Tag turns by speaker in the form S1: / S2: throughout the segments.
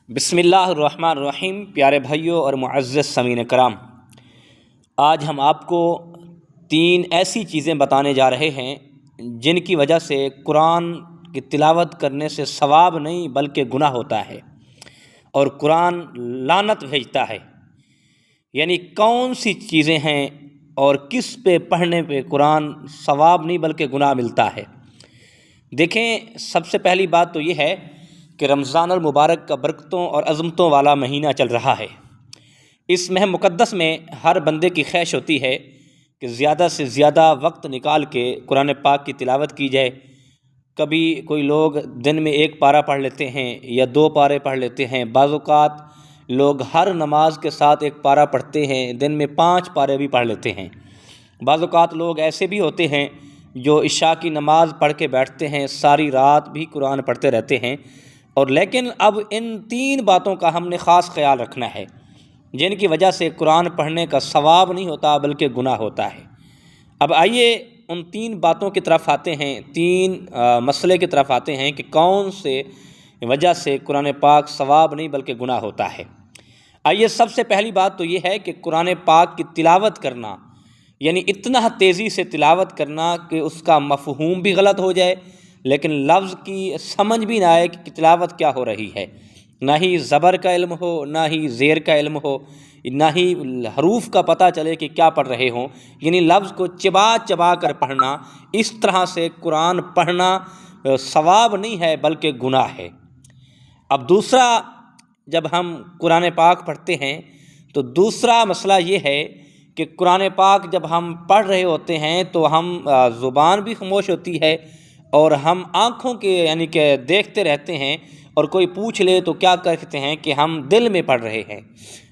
S1: بسم اللہ الرحمن الرحیم۔ پیارے بھائیوں اور معزز سامعین کرام، آج ہم آپ کو 3 ایسی چیزیں بتانے جا رہے ہیں جن کی وجہ سے قرآن کی تلاوت کرنے سے ثواب نہیں بلکہ گناہ ہوتا ہے اور قرآن لعنت بھیجتا ہے۔ یعنی کون سی چیزیں ہیں اور کس پہ پڑھنے پہ قرآن ثواب نہیں بلکہ گناہ ملتا ہے؟ دیکھیں، سب سے پہلی بات تو یہ ہے کہ رمضان المبارک کا برکتوں اور عظمتوں والا مہینہ چل رہا ہے۔ اس ماہ مقدس میں ہر بندے کی خواہش ہوتی ہے کہ زیادہ سے زیادہ وقت نکال کے قرآن پاک کی تلاوت کی جائے۔ کبھی کوئی لوگ دن میں 1 پارہ پڑھ لیتے ہیں یا 2 پارے پڑھ لیتے ہیں، بعض اوقات لوگ ہر نماز کے ساتھ 1 پارہ پڑھتے ہیں، دن میں 5 پارے بھی پڑھ لیتے ہیں۔ بعض اوقات لوگ ایسے بھی ہوتے ہیں جو عشاء کی نماز پڑھ کے بیٹھتے ہیں، ساری رات بھی قرآن پڑھتے رہتے ہیں۔ اور لیکن اب ان 3 باتوں کا ہم نے خاص خیال رکھنا ہے جن کی وجہ سے قرآن پڑھنے کا ثواب نہیں ہوتا بلکہ گناہ ہوتا ہے۔ اب آئیے ان 3 باتوں کی طرف آتے ہیں، 3 مسئلے کی طرف آتے ہیں کہ کون سے وجہ سے قرآن پاک ثواب نہیں بلکہ گناہ ہوتا ہے۔ آئیے، سب سے پہلی بات تو یہ ہے کہ قرآن پاک کی تلاوت کرنا، یعنی اتنا تیزی سے تلاوت کرنا کہ اس کا مفہوم بھی غلط ہو جائے لیکن لفظ کی سمجھ بھی نہ آئے کہ تلاوت کیا ہو رہی ہے، نہ ہی زبر کا علم ہو، نہ ہی زیر کا علم ہو، نہ ہی حروف کا پتہ چلے کہ کیا پڑھ رہے ہوں، یعنی لفظ کو چبا چبا کر پڑھنا، اس طرح سے قرآن پڑھنا ثواب نہیں ہے بلکہ گناہ ہے۔ اب دوسرا، جب ہم قرآن پاک پڑھتے ہیں تو دوسرا مسئلہ یہ ہے کہ قرآن پاک جب ہم پڑھ رہے ہوتے ہیں تو ہم زبان بھی خاموش ہوتی ہے اور ہم آنکھوں کے یعنی کہ دیکھتے رہتے ہیں، اور کوئی پوچھ لے تو کیا کہتے ہیں کہ ہم دل میں پڑھ رہے ہیں۔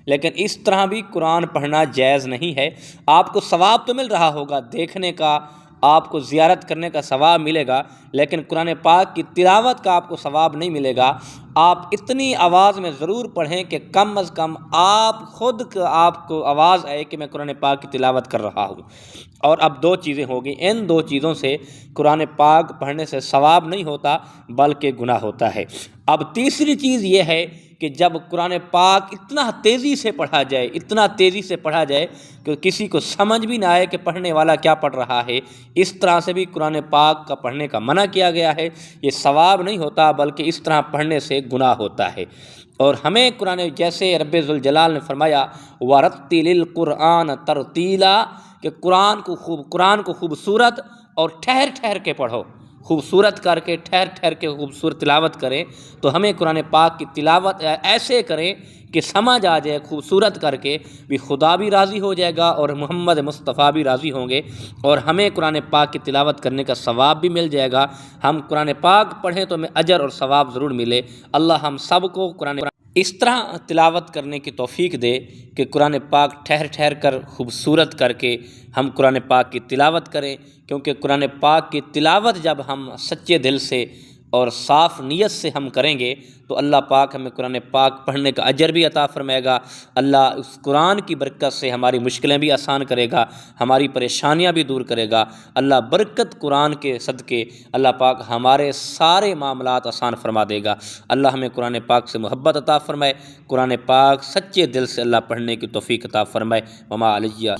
S1: لیکن اس طرح بھی قرآن پڑھنا جائز نہیں ہے۔ آپ کو ثواب تو مل رہا ہوگا دیکھنے کا، آپ کو زیارت کرنے کا ثواب ملے گا، لیکن قرآن پاک کی تلاوت کا آپ کو ثواب نہیں ملے گا۔ آپ اتنی آواز میں ضرور پڑھیں کہ کم از کم آپ کو آواز آئے کہ میں قرآن پاک کی تلاوت کر رہا ہوں۔ اور اب 2 چیزیں ہوگی، ان 2 چیزوں سے قرآن پاک پڑھنے سے ثواب نہیں ہوتا بلکہ گناہ ہوتا ہے۔ اب تیسری چیز یہ ہے کہ جب قرآن پاک اتنا تیزی سے پڑھا جائے، اتنا تیزی سے پڑھا جائے کہ کسی کو سمجھ بھی نہ آئے کہ پڑھنے والا کیا پڑھ رہا ہے، اس طرح سے بھی قرآن پاک کا پڑھنے کا منع کیا گیا ہے۔ یہ ثواب نہیں ہوتا بلکہ اس طرح پڑھنے سے گناہ ہوتا ہے۔ اور ہمیں قرآن، جیسے رب ذوالجلال نے فرمایا وَرَتِّلِ الْقُرْآنَ تَرْتِیلًا، کہ قرآن کو خوبصورت اور ٹھہر ٹھہر کے پڑھو، خوبصورت کر کے ٹھہر ٹھہر کے خوبصورت تلاوت کریں۔ تو ہمیں قرآن پاک کی تلاوت ایسے کریں کہ سمجھ آ جائے، خوبصورت کر کے بھی خدا بھی راضی ہو جائے گا اور محمد مصطفیٰ بھی راضی ہوں گے، اور ہمیں قرآن پاک کی تلاوت کرنے کا ثواب بھی مل جائے گا۔ ہم قرآن پاک پڑھیں تو ہمیں اجر اور ثواب ضرور ملے۔ اللہ ہم سب کو قرآن اس طرح تلاوت کرنے کی توفیق دے کہ قرآن پاک ٹھہر ٹھہر کر خوبصورت کر کے ہم قرآن پاک کی تلاوت کریں، کیونکہ قرآن پاک کی تلاوت جب ہم سچے دل سے اور صاف نیت سے ہم کریں گے تو اللہ پاک ہمیں قرآن پاک پڑھنے کا اجر بھی عطا فرمائے گا۔ اللہ اس قرآن کی برکت سے ہماری مشکلیں بھی آسان کرے گا، ہماری پریشانیاں بھی دور کرے گا۔ اللہ برکت قرآن کے صدقے اللہ پاک ہمارے سارے معاملات آسان فرما دے گا۔ اللہ ہمیں قرآن پاک سے محبت عطا فرمائے، قرآن پاک سچے دل سے اللہ پڑھنے کی توفیق عطا فرمائے۔ وما علیہ